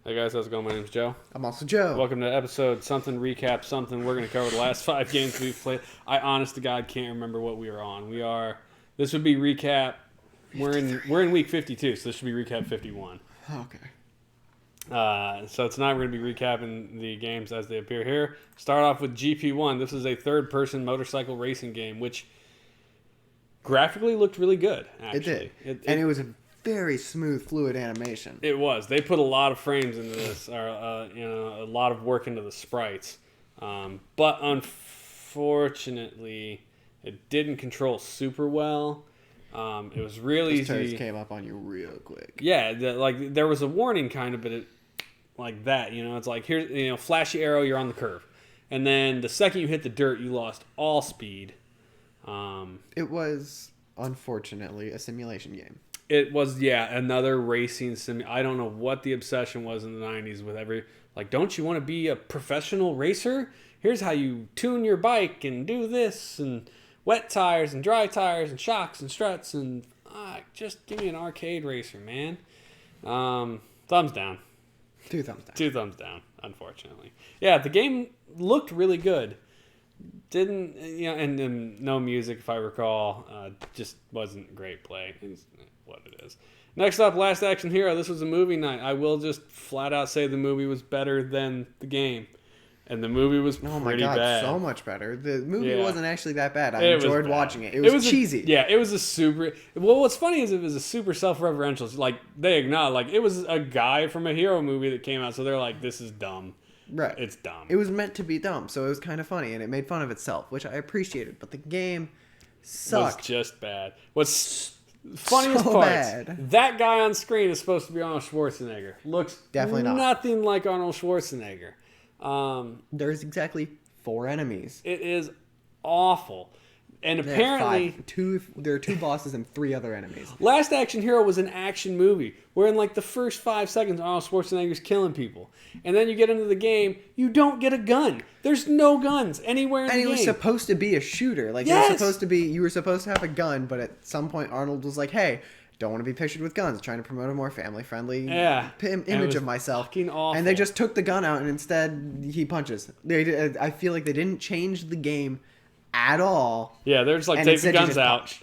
Hey guys, how's it going? My name's Joe. I'm also Joe. Welcome to episode something recap something. We're going to cover the last 5 games we've played. I honest to God can't remember what we were on. This would be recap. We're in week 52, so this should be recap 51. Okay. So tonight we're going to be recapping the games as they appear here. Start off with GP-1. This is a third-person motorcycle racing game, which graphically looked really good, actually. It did. And it was a very smooth, fluid animation. It was. They put a lot of frames into this, or a lot of work into the sprites. But unfortunately, it didn't control super well. It was really easy. Turns came up on you real quick. Yeah, there was a warning kind of, but it like that. It's like here's flashy arrow, you're on the curve, and then the second you hit the dirt, you lost all speed. It was unfortunately a simulation game. It was, another racing sim. I don't know what the obsession was in the 90s with don't you want to be a professional racer? Here's how you tune your bike and do this and wet tires and dry tires and shocks and struts and just give me an arcade racer, man. Thumbs down. 2 thumbs down. 2 thumbs down, unfortunately. Yeah, the game looked really good. Didn't, and no music, if I recall. Just wasn't great play. It's what it is. Next up, Last Action Hero. This was a movie night. I will just flat out say the movie was better than the game. And the movie was pretty bad. So much better. The movie wasn't actually that bad. I enjoyed watching it. It was cheesy. It was a super... Well, what's funny is it was a super self-referential. They acknowledge, it was a guy from a hero movie that came out, so they're like, this is dumb. Right. It's dumb. It was meant to be dumb, so it was kind of funny, and it made fun of itself, which I appreciated. But the game sucked. Was just bad. What's funniest parts, bad. That guy on screen is supposed to be Arnold Schwarzenegger. Looks definitely not. Nothing like Arnold Schwarzenegger. There's exactly 4 enemies. It is awful. And apparently... There are 2 bosses and 3 other enemies. Last Action Hero was an action movie where in the first 5 seconds Arnold Schwarzenegger's killing people. And then you get into the game, you don't get a gun. There's no guns anywhere in the game. And it was supposed to be a shooter. Yes! You were supposed to have a gun, but at some point Arnold was like, hey, don't want to be pictured with guns. Trying to promote a more family-friendly image of myself. Fucking awful. And they just took the gun out and instead he punches. I feel like they didn't change the game at all. Yeah, they're just take the guns out.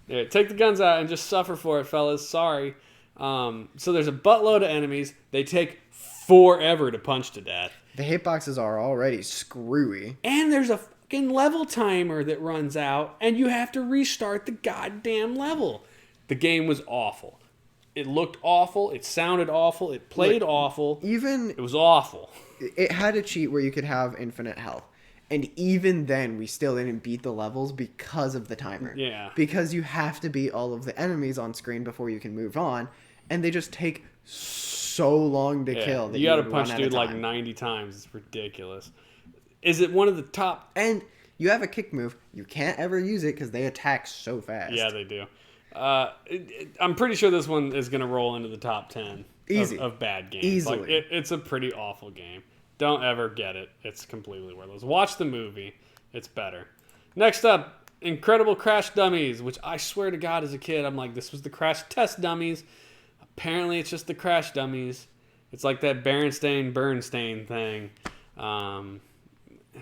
Yeah, take the guns out and just suffer for it, fellas. Sorry. So there's a buttload of enemies. They take forever to punch to death. The hitboxes are already screwy. And there's a fucking level timer that runs out, and you have to restart the goddamn level. The game was awful. It looked awful. It sounded awful. It played awful. It was awful. It had a cheat where you could have infinite health. And even then, we still didn't beat the levels because of the timer. Yeah. Because you have to beat all of the enemies on screen before you can move on. And they just take so long to kill. That you got to punch dude 90 times. It's ridiculous. Is it one of the top... And you have a kick move. You can't ever use it because they attack so fast. Yeah, they do. I'm pretty sure this one is going to roll into the top 10 of bad games. Easily. It's a pretty awful game. Don't ever get it. It's completely worthless. Watch the movie. It's better. Next up, Incredible Crash Dummies, which I swear to God as a kid, I'm like, this was the Crash Test Dummies. Apparently, it's just the Crash Dummies. It's like that Berenstain-Bernstein thing. What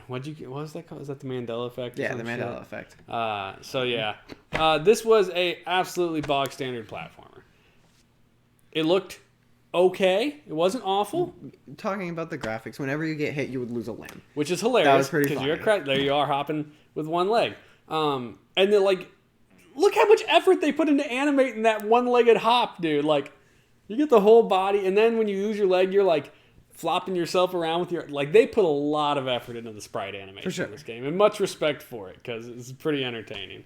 was that called? Is that the Mandela Effect? Yeah, the Mandela Effect. This was a absolutely bog standard platformer. It looked okay. It wasn't awful. Talking about the graphics, whenever you get hit, you would lose a limb. Which is hilarious. That was pretty funny. There you are hopping with one leg. And they're look how much effort they put into animating that one-legged hop, dude. You get the whole body, and then when you use your leg, you're flopping yourself around with your... they put a lot of effort into the sprite animation in this game, and much respect for it, because it's pretty entertaining.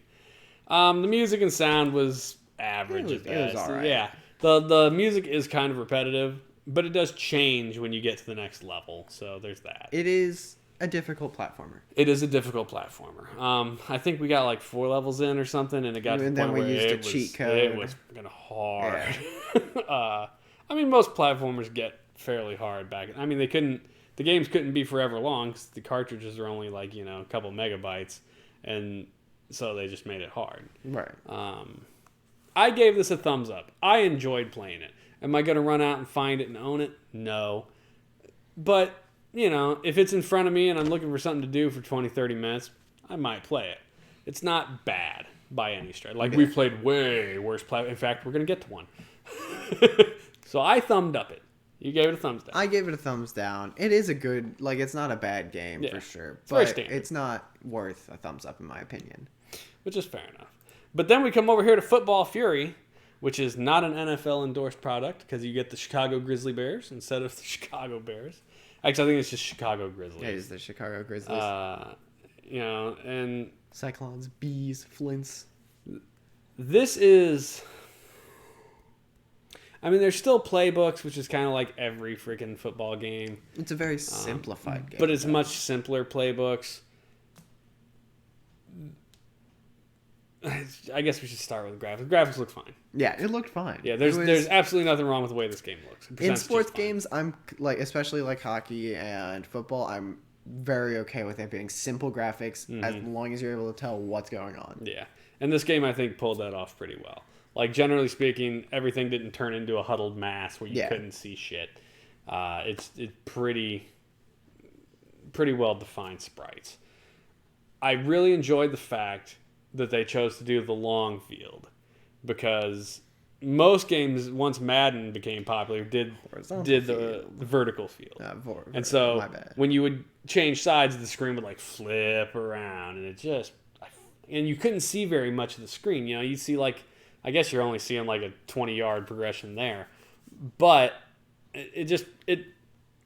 The music and sound was average at best. It was all right. Yeah. The music is kind of repetitive, but it does change when you get to the next level, so there's that. It is a difficult platformer. It is a difficult platformer. I think we got 4 levels in or something, and it got to the point where it was cheat code. It was fucking hard. Yeah. Most platformers get fairly hard back. The games couldn't be forever long because the cartridges are only a couple megabytes, and so they just made it hard. Right. I gave this a thumbs up. I enjoyed playing it. Am I going to run out and find it and own it? No. But, if it's in front of me and I'm looking for something to do for 20, 30 minutes, I might play it. It's not bad by any stretch. Like, we've played way worse platforms. In fact, we're going to get to one. So I thumbed up it. You gave it a thumbs down. I gave it a thumbs down. It is a good, it's not a bad game for sure. But it's not worth a thumbs up in my opinion. Which is fair enough. But then we come over here to Football Fury, which is not an NFL endorsed product because you get the Chicago Grizzly Bears instead of the Chicago Bears. Actually, I think it's just Chicago Grizzlies. It is the Chicago Grizzlies. And Cyclones, bees, flints. This is... there's still playbooks, which is kind of like every freaking football game. It's a very simplified game. But it's much simpler playbooks. I guess we should start with graphics. Graphics look fine. Yeah, it looked fine. Yeah, there's absolutely nothing wrong with the way this game looks. In sports games, I'm especially like hockey and football, I'm very okay with it being simple graphics as long as you're able to tell what's going on. Yeah, and this game I think pulled that off pretty well. Like, generally speaking, everything didn't turn into a huddled mass where you couldn't see shit. It's pretty well defined sprites. I really enjoyed the fact that they chose to do the long field, because most games, once Madden became popular, did the vertical field. And so when you would change sides, the screen would flip around, and you couldn't see very much of the screen. You'd see I guess you're only seeing a 20-yard progression there, but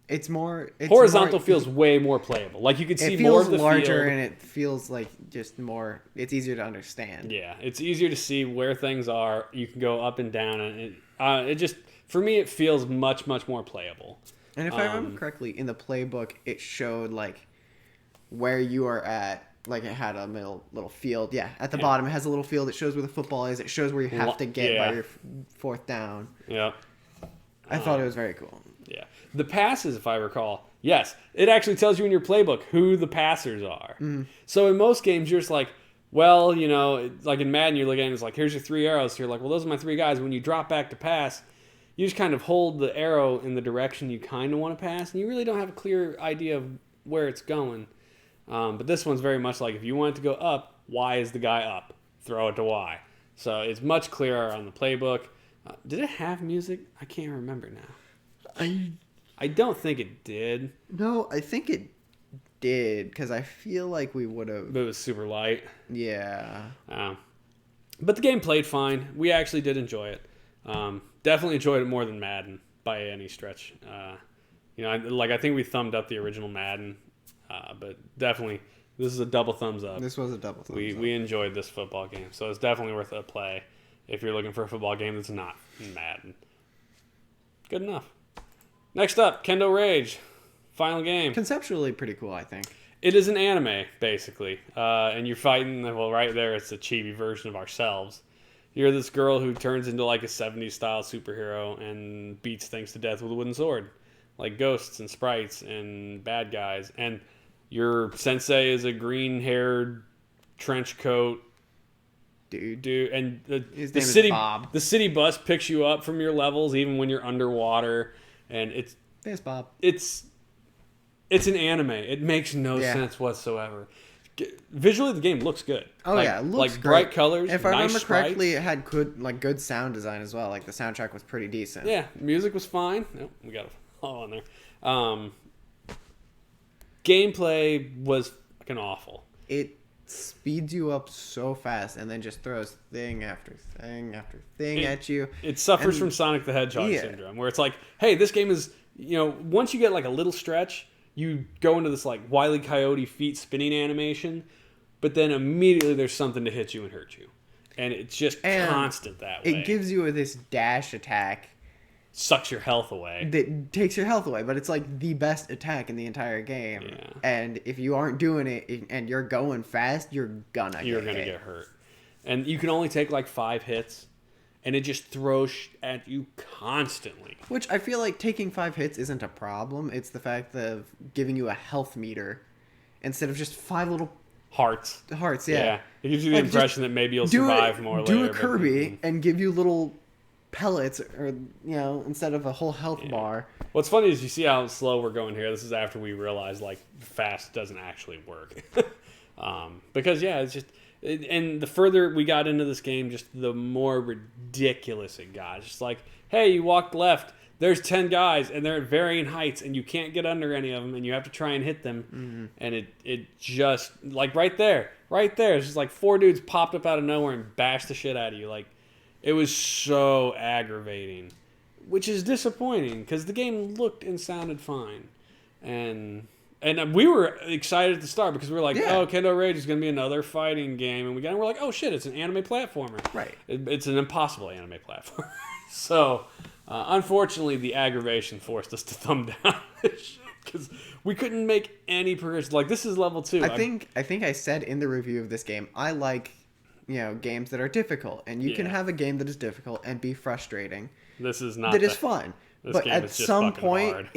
it's more horizontal feels way more playable. You can see more of the field. It feels larger and it feels just more. It's easier to understand. Yeah, it's easier to see where things are. You can go up and down, and it just, for me, it feels much more playable. And if I remember correctly, in the playbook, it showed where you are at. It had a little field. Yeah, at the bottom, it has a little field. It shows where the football is. It shows where you have to get by your fourth down. Yeah. I thought it was very cool. Yeah. The passes, if I recall, yes, it actually tells you in your playbook who the passers are. Mm. So in most games, you're just well, in Madden, you're looking at it, it's here's your 3 arrows. So you're well, those are my 3 guys. When you drop back to pass, you just kind of hold the arrow in the direction you kind of want to pass, and you really don't have a clear idea of where it's going. But this one's very much if you want it to go up, Y is the guy up. Throw it to Y. So it's much clearer on the playbook. Did it have music? I can't remember now. I don't think it did. No, I think it did, because I feel we would have... But it was super light. Yeah. But the game played fine. We actually did enjoy it. Definitely enjoyed it more than Madden by any stretch. I think we thumbed up the original Madden. But definitely, this is a double thumbs up. This was a double thumbs up. We enjoyed this football game, so it's definitely worth a play if you're looking for a football game that's not Madden. Good enough. Next up, Kendo Rage. Final game. Conceptually pretty cool, I think. It is an anime, basically. And you're fighting, right there, it's a chibi version of ourselves. You're this girl who turns into a 70s style superhero and beats things to death with a wooden sword. Ghosts and sprites and bad guys. And your sensei is a green-haired trench coat dude, and the city Bob. The city bus picks you up from your levels even when you're underwater, and there's Bob. It's an anime. It makes no sense whatsoever. Visually, the game looks good. Oh yeah, it looks great. Bright colors. If I remember correctly, it had good sound design as well. The soundtrack was pretty decent. Yeah, music was fine. Oh, we got a follow on there. Gameplay was fucking awful. It speeds you up so fast and then just throws thing after thing after thing at you. It suffers from Sonic the Hedgehog syndrome, where it's hey, this game is, once you get a little stretch, you go into this Wile E. Coyote feet spinning animation, but then immediately there's something to hit you and hurt you. And it's just constant that way. It gives you this dash attack. Sucks your health away. That takes your health away, but it's the best attack in the entire game. Yeah. And if you aren't doing it and you're going fast, you're gonna get hurt. And you can only take 5 hits, and it just throws at you constantly. Which I feel taking 5 hits isn't a problem. It's the fact of giving you a health meter instead of just 5 little hearts. Yeah. It gives you the impression that maybe you'll survive more later. Do a Kirby and give you little pellets, or instead of a whole health bar. What's funny is you see how slow we're going here. This is after we realized like fast doesn't actually work. Because it's just, and the further we got into this game, just the more ridiculous it got. It's just like, hey, you walked left. There's 10 guys, and they're at varying heights, and you can't get under any of them, and you have to try and hit them. Mm-hmm. And it just, like right there, it's just like 4 dudes popped up out of nowhere and bashed the shit out of you. Like, it was so aggravating, which is disappointing, because the game looked and sounded fine. And we were excited at the start, because we were like, oh, Kendo Rage is going to be another fighting game. And we're like, oh shit, it's an anime platformer. Right. It's an impossible anime platformer. So... unfortunately, the aggravation forced us to thumb down because we couldn't make any progression. Like, this is level 2. I think I said in the review of this game, I like games that are difficult, and you can have a game that is difficult and be frustrating. This is not. That is fun, but at some point,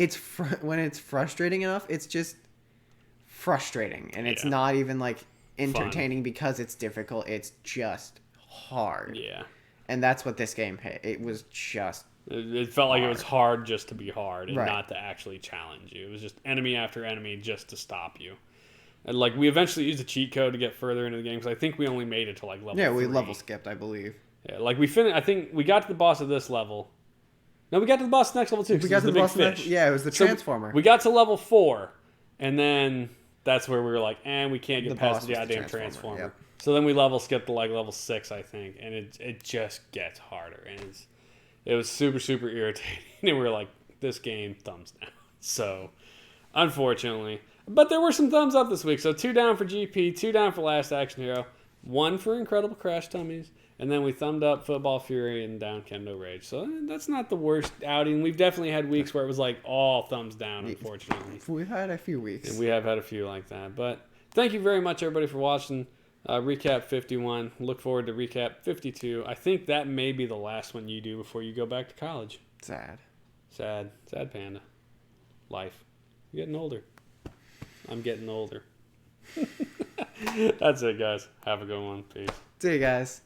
when it's frustrating enough, it's just frustrating, and it's not even like entertaining because it's difficult. It's just hard. Yeah, and that's what this game hit. It was just. It felt like it was hard just to be hard and not to actually challenge you. It was just enemy after enemy just to stop you. And like we eventually used a cheat code to get further into the game because I think we only made it to like level 3. We level skipped, I believe. Yeah, like we finished. I think we got to the boss of this level. No, we got to the boss next level too. We got to the boss next. Yeah, it was the Transformer. We got to level 4, and then that's where we were like, we can't get past the goddamn Transformer. Yep. So then we level skipped to like level 6, I think, and it just gets harder, and it was super, super irritating. And we were like, this game, thumbs down. So, unfortunately. But there were some thumbs up this week. So, 2 down for GP, 2 down for Last Action Hero, 1 for Incredible Crash Dummies, and then we thumbed up Football Fury and down Kendo Rage. So, that's not the worst outing. We've definitely had weeks where it was like all thumbs down, unfortunately. We've had a few weeks. And we have had a few like that. But thank you very much, everybody, for watching. Recap 51. Look forward to recap 52. I think that may be the last one you do before you go back to college. Sad Panda. Life. You're getting older. I'm getting older. That's it, guys. Have a good one. Peace. See you guys.